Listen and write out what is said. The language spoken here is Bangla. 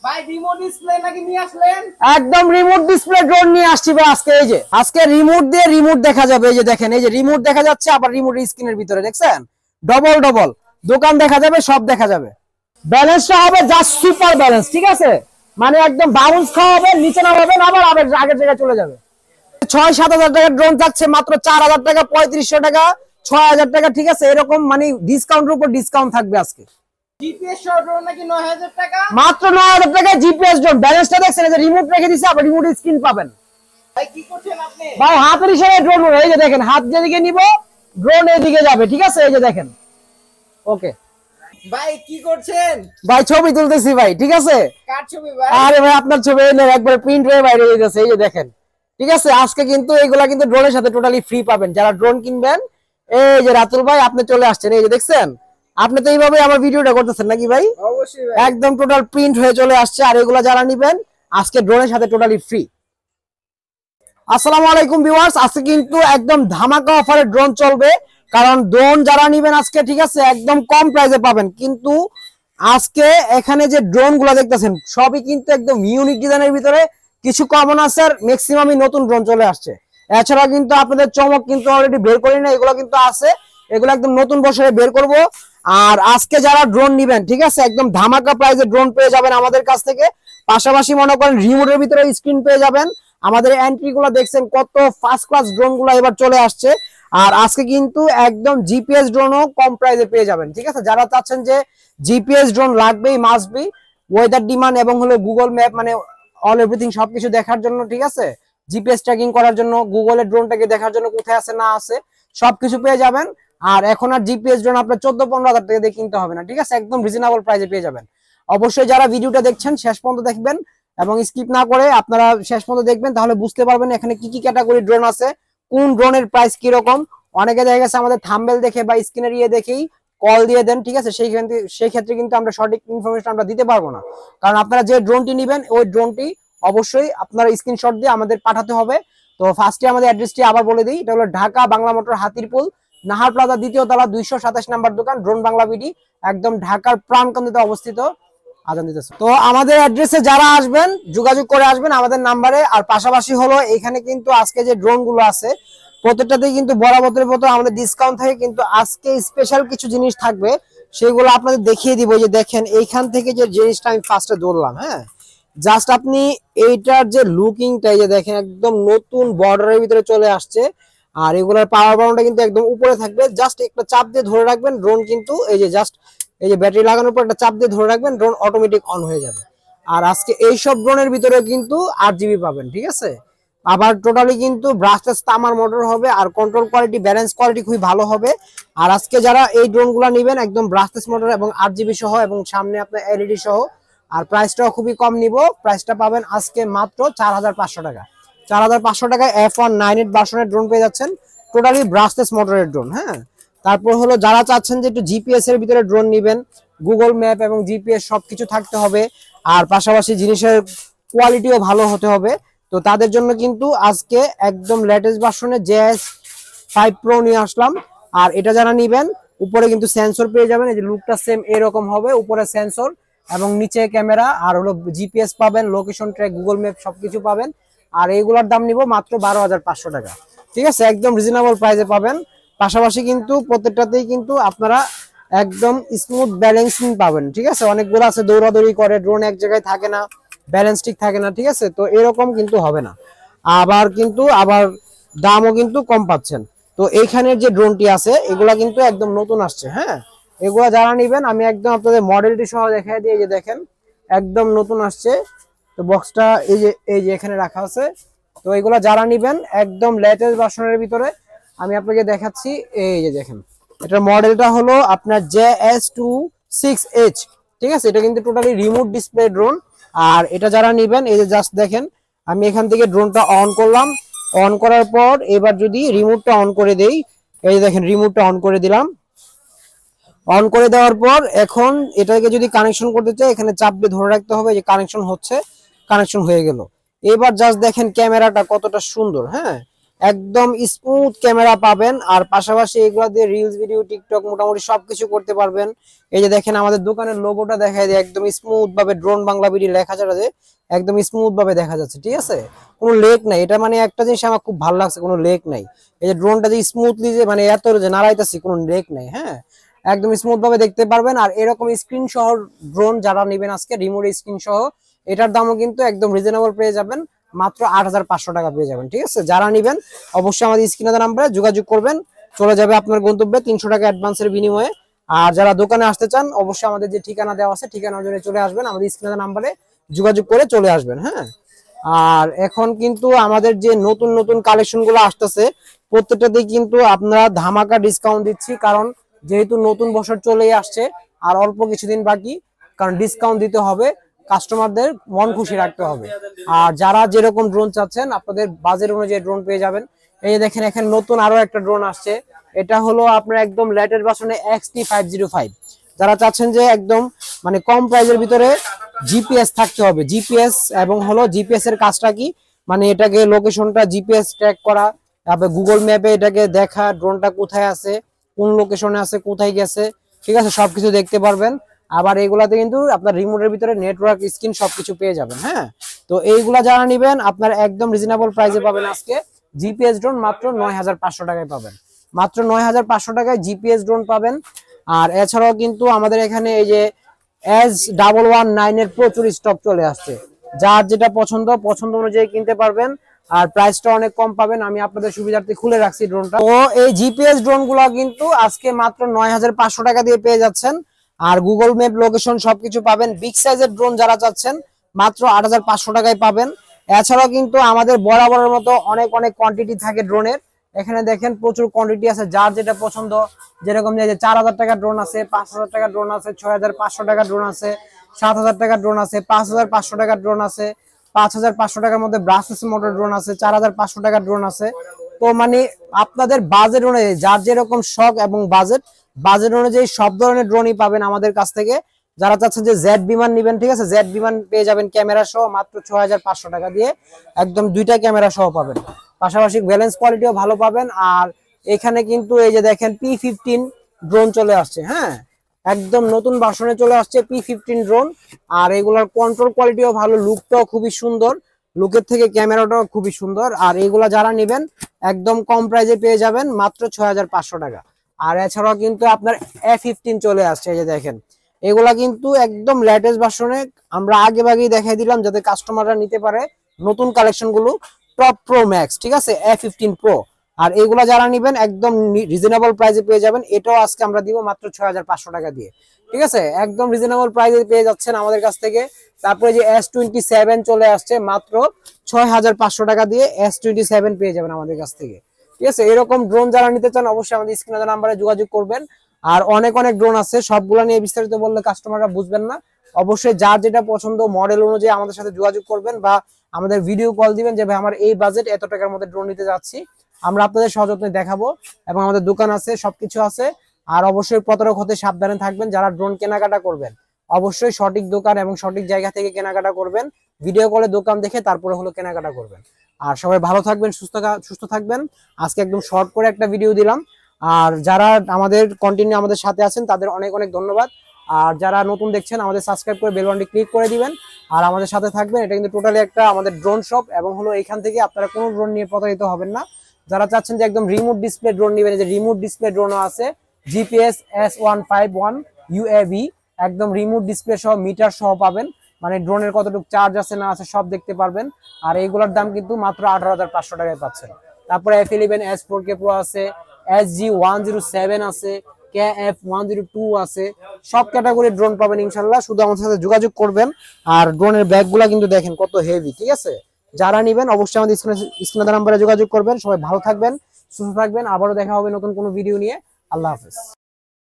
ভাই রিমোট ডিসপ্লে নাকি নিয়ে আসলেন? একদম রিমোট ডিসপ্লে ড্রোন নিয়ে আসছি ভাই আজকে। এই যে আজকে রিমোট দিয়ে রিমোট দেখা যাবে। এই যে দেখেন, এই যে রিমোট দেখা যাচ্ছে, আবার রিমোট স্ক্রিনের ভিতরে দেখছেন ডবল ডবল দোকান দেখা যাবে, সব দেখা যাবে। ব্যালেন্সটা হবে জাস্ট সুপার ব্যালেন্স, ঠিক আছে? মানে একদম বাউন্স খাওয়া হবে, নিচে নামাবেন আবার আবার আগের জায়গায় চলে যাবে। 6-7 হাজার টাকার ড্রোন যাচ্ছে মাত্র 4,000 টাকা, 3500 টাকা, 6,000 টাকা, ঠিক আছে? এরকম মানে ডিসকাউন্টের উপর ডিসকাউন্ট থাকবে আজকে। জিপিএস সহ ড্রোন নাকি 9000 টাকা? মাত্র 9,000 টাকা জিপিএস ড্রোন। ব্যালেন্সটা দেখছেন, এই যে রিমোট রেখে দিছে, আবার রিমোট স্ক্রিন পাবেন। ভাই কি করছেন আপনি? ভাই হাতের ইশারায় ড্রোন উড়ে। এই যে দেখেন, হাত যেদিকে নিব ড্রোন এদিকে যাবে, ঠিক আছে? এই যে দেখেন। ওকে ভাই কি করছেন? ভাই ছবি তুলতেছি ভাই, ঠিক আছে? কার ছবি ভাই? আরে ভাই আপনার ছবি একবার প্রিন্ট হয়ে বাইরে হয়ে গেছে। এই যে দেখেন, ঠিক আছে? আজকে কিন্তু এইগুলা কিন্তু ড্রোনের সাথে টোটালি ফ্রি পাবেন যারা ড্রোন কিনবেন। এই যে রাতুল ভাই আপনি চলে আসছেন, এই যে দেখছেন। আপনি তো এইভাবে আমার ভিডিওটা করতেছেন নাকি ভাই? অবশ্যই ভাই। একদম টোটাল প্রিন্ট হয়ে চলে আসছে। আর এগুলা যারা নিবেন আজকে ড্রোনের সাথে টোটালি ফ্রি। আসসালামু আলাইকুম ভিউয়ার্স, আজকে কিন্তু একদম ধামাকা অফারে ড্রোন চলবে। কারণ ড্রোন যারা নিবেন আজকে, ঠিক আছে, একদম কম প্রাইসে পাবেন। কিন্তু আজকে এখানে যে ড্রোন গুলা দেখতেছেন সবই কিন্তু একদম ইউনিক ডিজাইনের ভিতরে, কিছু কমন আছে আর ম্যাক্সিমামই নতুন ড্রোন চলে আসছে। এছাড়া কিন্তু আপনাদের চমক কিন্তু অলরেডি বের করি না, এগুলো কিন্তু আছে, এগুলো একদম নতুন বছরে বের করব। আর আজকে যারা ড্রোন নিবেন, ঠিক আছে, একদম ধামাকা প্রাইসে ড্রোন পেয়ে যাবেন আমাদের কাছ থেকে। পাশাপাশি মনে করেন রিমোটের ভিতরে স্ক্রিন পেয়ে যাবেন। আমাদের এন্ট্রি গুলো দেখছেন কত ফার্স্ট ক্লাস ড্রোন গুলো এবার চলে আসছে। আর আজকে কিন্তু একদম জিপিএস ড্রোনও কম প্রাইসে পেয়ে যাবেন, ঠিক আছে? যারা চাচ্ছেন যে জিপিএস ড্রোন লাগবেই, মাস্ট বি, ওয়েদার ডিমান্ড এবং হলো গুগল ম্যাপ, মানে অল এভরিথিং সবকিছু দেখার জন্য, ঠিক আছে, জিপিএস ট্র্যাকিং করার জন্য, গুগলের ড্রোনটাকে দেখার জন্য কোথায় আছে না আছে সবকিছু পেয়ে যাবেন। আর এখন আর জিপিএস ড্রোন আপনার 14-15 হাজার টাকা দিয়ে কিনতে হবে না, ঠিক আছে? একদম রিজনেবল প্রাইসে পেয়ে যাবেন। অবশ্যই যারা ভিডিওটা দেখছেন শেষ পর্যন্ত দেখবেন এবং স্কিপ না করে আপনারা শেষ পর্যন্ত দেখবেন, তাহলে বুঝতে পারবেন এখানে কি কি ক্যাটাগরি ড্রোন আছে, কোন ড্রোনের প্রাইস কিরকম। অনেকে দেখা গেছে আমাদের থাম্বনেল দেখে বা স্ক্রিনের ইয়ে দেখেই কল দিয়ে দেন, ঠিক আছে? সেই ক্ষেত্রে কিন্তু আমরা সঠিক ইনফরমেশন আমরা দিতে পারবো না। কারণ আপনারা যে ড্রোনটি নেবেন ওই ড্রোনটি অবশ্যই আপনারা স্ক্রিনশট দিয়ে আমাদের পাঠাতে হবে। তো ফার্স্টে আমাদের অ্যাড্রেসটি আবার বলে দিই, এটা হলো ঢাকা বাংলা মোটর হাতিরপুল নাহার প্লাজা 2য় তলা 227 নাম্বার দোকান, ড্রোন বাংলা বিডি, একদম ঢাকার প্রাণকেন্দ্রে অবস্থিত। আজান দিতেছে। তো আমাদের অ্যাড্রেসে যারা আসবেন যোগাযোগ করে আসবেন আমাদের নাম্বারে। আর পাশাপাশি হলো এখানে কিন্তু আজকে যে ড্রোন গুলো আছে প্রত্যেকটাতেই কিন্তু বরাবরের মতো আমাদের ডিসকাউন্ট থাকে, কিন্তু আজকে স্পেশাল কিছু জিনিস থাকবে সেগুলো আপনাদের দেখিয়ে দিব। যে দেখেন এইখান থেকে যে জিনিসটা আমি ফার্স্টে ধরলাম, হ্যাঁ, জাস্ট আপনি এইটার যে লুকিংটা, এই যে দেখেন একদম নতুন বর্ডারের ভিতরে চলে আসছে। আর এগুলোর পাওয়ার বাটনটা কিন্তু একদম উপরে থাকবে, জাস্ট একটা চাপ দিয়ে ধরে রাখবেন, ড্রোন কিন্তু এই যে জাস্ট এই যে ব্যাটারি লাগানোর পর একটা চাপ দিয়ে ধরে রাখবেন, ড্রোন অটোমেটিক অন হয়ে যাবে। আর আজকে এই সব ড্রোনের ভিতরে কিন্তু 8 জিবি পাবেন, ঠিক আছে? আবার টোটালি কিন্তু ব্রাশলেস তামার মোটর হবে, আর কন্ট্রোল কোয়ালিটি, ব্যালেন্স কোয়ালিটি খুবই ভালো হবে। আর আজকে যারা এই ড্রোনগুলো নেবেন একদম ব্রাশলেস মোটর এবং 8 জিবি সহ এবং সামনে আপনার এলইডি সহ। আর প্রাইসটাও খুবই কম নিব, প্রাইসটা পাবেন আজকে মাত্র 4,500 টাকা। 4,500 টাকায় F198 ভার্সনের ড্রোন পেয়ে যাচ্ছেন, টোটালি ব্রাশলেস মোটরের ড্রোন। হ্যাঁ, তারপর হলো যারা চাচ্ছেন যে একটু জিপিএস এর ভিতরে ড্রোন নেবেন, গুগল ম্যাপ এবং জিপিএস সবকিছু থাকতে হবে, আর পাশাপাশি জিনিসের কোয়ালিটিও ভালো হতে হবে, তো তাদের জন্য কিন্তু আজকে একদম লেটেস্ট ভার্সনে JS5 Pro নিয়ে আসলাম। আর এটা যারা নেবেন উপরে কিন্তু সেন্সর পেয়ে যাবেন, এই যে লুকটা সেম এরকম হবে, উপরে সেন্সর এবং নিচে ক্যামেরা, আর হলো জিপিএস পাবেন, লোকেশন ট্র্যাক, গুগল ম্যাপ সবকিছু পাবেন। আর এইগুলোর দাম নিব মাত্র 12,500 টাকা, ঠিক আছে? একদম রিজনেবল প্রাইসে পাবেন। পাশাপাশি কিন্তু প্রত্যেকটাতেই কিন্তু আপনারা একদম স্মুথ ব্যালেন্সিং পাবেন, ঠিক আছে? অনেকগুলো আছে দৌড়াদৌড়ি করে, ড্রোন এক জায়গায় থাকে না, ব্যালেন্স ঠিক থাকে না, ঠিক আছে? তো এরকম কিন্তু হবে না। আবার দামও কিন্তু কম পাচ্ছেন। তো এইখানের যে ড্রোনটি আছে এগুলা কিন্তু একদম নতুন আসছে। হ্যাঁ, এগুলা যারা নেবেন আমি একদম আপনাদের মডেলটি সহ দেখাই দিই। এই যে দেখেন একদম নতুন আসছে। তো বক্সটা এই যে এখানে রাখা আছে। তো এগুলা যারা নেবেন একদম লেটেস্ট ভার্সনের ভিতরে আমি আপনাকে দেখাচ্ছি। এই যে দেখেন এটার মডেলটা হলো আপনার JS26H, ঠিক আছে? এটা কিন্তু টোটালি রিমোট ডিসপ্লে ড্রোন। আর এটা যারা নেবেন এই যে জাস্ট দেখেন আমি এখান থেকে ড্রোনটা অন করলাম, অন করার পর এবার যদি রিমোটটা অন করে দেই, এই যে দেখেন রিমোটটা অন করে দিলাম। অন করে দেওয়ার পর এখন এটাকে যদি কানেকশন করতে চাই এখানে চাপ দিয়ে ধরে রাখতে হবে, যে কানেকশন হচ্ছে, কানেকশন হয়ে গেল। এবার জাস্ট দেখেন ক্যামেরাটা কতটা সুন্দর। হ্যাঁ, একদম স্মুথ ক্যামেরা পাবেন। আর পাশাপাশি এগুলো দিয়ে রিলস, ভিডিও, টিকটক মোটামুটি সবকিছু করতে পারবেন। এই যে দেখেন আমাদের দোকানের লোগোটা দেখায় দিয়ে একদম স্মুথ ভাবে ড্রোন বাংলা বিডি লেখা যাচ্ছে, একদম স্মুথ ভাবে দেখা যাচ্ছে। ঠিক আছে, কোনো লেক নাই, এটা মানে একটা জিনিস আমার খুব ভালো লাগছে, কোনো লেক নাই। এই যে ড্রোনটা যে স্মুথলি যে মানে এত যে নাড়াইতেছি, কোনো লেক নাই। হ্যাঁ, একদম স্মুথ ভাবে দেখতে পারবেন। আর এরকম স্ক্রিন সহ ড্রোন যারা নেবেন আজকে, রিমোট স্ক্রিন সহ, এটার দামও কিন্তু একদম রিজনেবল পেয়ে যাবেন, মাত্র 8,500 টাকা পেয়ে যাবেন। ঠিক আছে, যারা নেবেন অবশ্যই আমাদের স্ক্রিনে দেওয়া নাম্বারে যোগাযোগ করবেন, চলে যাবে আপনার গন্তব্যে 300 টাকা অ্যাডভান্সের বিনিময়ে। আর যারা দোকানে আসতে চান অবশ্যই আমাদের যে ঠিকানা দেওয়া আছে ঠিকানা অনুযায়ী চলে আসবেন, আমাদের স্ক্রিনে দেওয়া নাম্বারে যোগাযোগ করে চলে আসবেন। হ্যাঁ, আর এখন কিন্তু আমাদের যে নতুন নতুন কালেকশন গুলো আসতেছে প্রত্যেকটাতেই কিন্তু আপনারা ধামাকা ডিসকাউন্ট দিচ্ছি, কারণ যেহেতু নতুন বছর চলেই আসছে আর অল্প কিছুদিন বাকি, কারণ ডিসকাউন্ট দিতে হবে, কাস্টমারদের মন খুশি রাখতে হবে। আর যারা যেরকম ড্রোন চাচ্ছেন আপনাদের বাজেট অনুযায়ী ড্রোন পেয়ে যাবেন। এই যে দেখেন এখানে নতুন আরো একটা ড্রোন আসছে, এটা হলো আপনার একদম লেটেস্ট ভার্সনে XT505। যারা চাচ্ছেন যে একদম মানে কম প্রাইসের ভিতরে জিপিএস থাকতে হবে, জিপিএস এবং হলো জিপিএস এর কাজটা কি, মানে এটাকে লোকেশনটা জিপিএস ট্র্যাক করা, তারপরে গুগল ম্যাপে এটাকে দেখা ড্রোনটা কোথায় আছে, কোন লোকেশনে আছে, কোথায় গেছে, ঠিক আছে, সবকিছু দেখতে পারবেন। আবার এইগুলাতে কিন্তু আপনার রিমোটের ভিতরে নেটওয়ার্ক, স্ক্রিন সবকিছু পেয়ে যাবেন। হ্যাঁ, তো এইগুলা যারা নেবেন আপনার একদম রিজনেবল প্রাইসে পাবেন আজকে জিপিএস ড্রোন মাত্র 9,500 টাকায় পাবেন, মাত্র 9,500 টাকায় জিপিএস ড্রোন পাবেন। আর এছাড়াও কিন্তু আমাদের এখানে এই যে S119 এর প্রচুর স্টক চলে আসছে, যার যেটা পছন্দ অনুযায়ী কিনতে পারবেন। আর প্রাইসটা অনেক কম পাবেন, আমি আপনাদের সুবিধার্থে খুলে রাখছি ড্রোনটা। তো এই জিপিএস ড্রোন গুলো কিন্তু আজকে মাত্র 9,500 টাকা দিয়ে পেয়ে যাচ্ছেন। আর গুগল ম্যাপ লোকেশন সবকিছু পাবেন। বিগ সাইজের ড্রোন যারা চাচ্ছেন মাত্র 8,500 টাকায় পাবেন। এছাড়াও কিন্তু আমাদের বরাবরের মতো অনেক অনেক কোয়ান্টিটি থাকে ড্রোনের, এখানে দেখেন প্রচুর কোয়ান্টিটি আছে, যার যেটা পছন্দ, যেরকম যে 4,000 টাকা ড্রোন আছে, 5,000 টাকা ড্রোন আছে, 6,500 টাকা ড্রোন আছে, 7,000 টাকা ড্রোন আছে, 5,500 টাকা ড্রোন আছে, 5,500 টাকার মধ্যে ব্রাসলেস মোটর ড্রোন আছে, 4,500 টাকা ড্রোন আছে। তো মানে আপনাদের বাজেট অনুযায়ী যার যেরকম শখ এবং বাজেট অনুযায়ী সব ধরনের ড্রোনই পাবেন আমাদের কাছ থেকে। যারা চাচ্ছেন যে জেড বিমান নেবেন, ঠিক আছে, জেড বিমান পেয়ে যাবেন ক্যামেরা সহ মাত্র 6,500 টাকা দিয়ে, একদম 2টা ক্যামেরা সহ পাবেন, পাশাপাশি ব্যালেন্স কোয়ালিটিও ভালো পাবেন। আর এখানে কিন্তু এই যে দেখেন P15 ড্রোন চলে আসছে। হ্যাঁ, একদম নতুন ভার্সনে চলে আসছে P15 ড্রোন। আর এগুলার কন্ট্রোল কোয়ালিটিও ভালো, লুকটাও খুবই সুন্দর, লুকের থেকে ক্যামেরাটাও খুবই সুন্দর। আর এগুলা যারা নেবেন একদম কম প্রাইসে পেয়ে যাবেন মাত্র 6,500 টাকা। আর এছাড়াও কিন্তু আপনার A15 চলে আসছে, এই যে দেখেন এগুলা কিন্তু একদম লেটেস্ট ভার্সনে আমরা আগে ভাগেই দেখাই দিলাম যাতে কাস্টমাররা নিতে পারে নতুন কালেকশন গুলো, টপ প্রো ম্যাক্স, ঠিক আছে, A15 প্রো। আর এগুলা যারা নেবেন একদম রিজনেবল প্রাইসে পেয়ে যাবেন, এটাও আজকে আমরা দিব মাত্র 6,500 টাকা দিয়ে। ঠিক আছে, একদম রিজনেবল প্রাইসে পেয়ে যাচ্ছেন আমাদের কাছ থেকে। তারপরে যে S27 চলে আসছে মাত্র 6,500 টাকা দিয়ে, S27 পেয়ে যাবেন আমাদের কাছ থেকে। ঠিক আছে, এরকম ড্রোন যারা নিতে চান অবশ্যই আমাদের স্ক্রিনে দেওয়া নাম্বারে যোগাযোগ করবেন। আর অনেক অনেক ড্রোন আছে, সবগুলো নিয়ে বিস্তারিত বললে কাস্টমাররা বুঝবেন না। অবশ্যই যার যেটা পছন্দ মডেল অনুযায়ী আমাদের সাথে যোগাযোগ করবেন বা আমাদের ভিডিও কল দিবেন যে ভাই আমার এই বাজেট এত টাকার মধ্যে ড্রোন নিতে যাচ্ছি, আমরা আপনাদের সযত্নে দেখাবো। এবং আমাদের দোকান আছে, সবকিছু আছে। আর অবশ্যই প্রতারক হতে সাবধানে থাকবেন, যারা ড্রোন কেনাকাটা করবেন অবশ্যই সঠিক দোকান এবং সঠিক জায়গা থেকে কেনাকাটা করবেন, ভিডিও কলে দোকান দেখে তারপরে হলো কেনাকাটা করবেন। আর সবাই ভালো থাকবেন, সুস্থ থাকবেন। আজকে একদম শর্ট করে একটা ভিডিও দিলাম। আর যারা আমাদের কন্টিনিউ আমাদের সাথে আছেন তাদের অনেক অনেক ধন্যবাদ। আর যারা নতুন দেখছেন আমাদের সাবস্ক্রাইব করে বেল বাটনটি ক্লিক করে দিবেন আর আমাদের সাথে থাকবেন। এটা কিন্তু টোটালি একটা আমাদের ড্রোন শপ এবং হলো এখান থেকে আপনারা কোনো ড্রোন নিয়ে প্রতারিত হবেন না। যারা চাচ্ছেন যে একদম রিমোট ডিসপ্লে ড্রোন নেবেন, যে রিমোট ডিসপ্লে ড্রোনও আছে, জিপিএস S151 UAV, একদম রিমোট ডিসপ্লে সহ মিটার সহ পাবেন, মানে ড্রোনের কতটুকু চার্জ আছে না আছে সব দেখতে পারবেন। আর এইগুলোর দাম কিন্তু মাত্র 18,500 টাকায় পাচ্ছেন। তারপরে F11S 4K Pro আছে, SG107 আছে, KF102 আছে, সব ক্যাটাগরির ড্রোন পাবেন ইনশাল্লাহ। শুধু আমাদের সাথে যোগাযোগ করবেন। আর ড্রোনের ব্যাগগুলা কিন্তু দেখেন কত হেভি, ঠিক আছে। যারা নেবেন অবশ্যই আমাদের স্ক্রিনে দেওয়া নাম্বারে যোগাযোগ করবেন। সবাই ভালো থাকবেন, সুস্থ থাকবেন। আবারও দেখা হবে নতুন কোনো ভিডিও নিয়ে। আল্লাহ হাফেজ।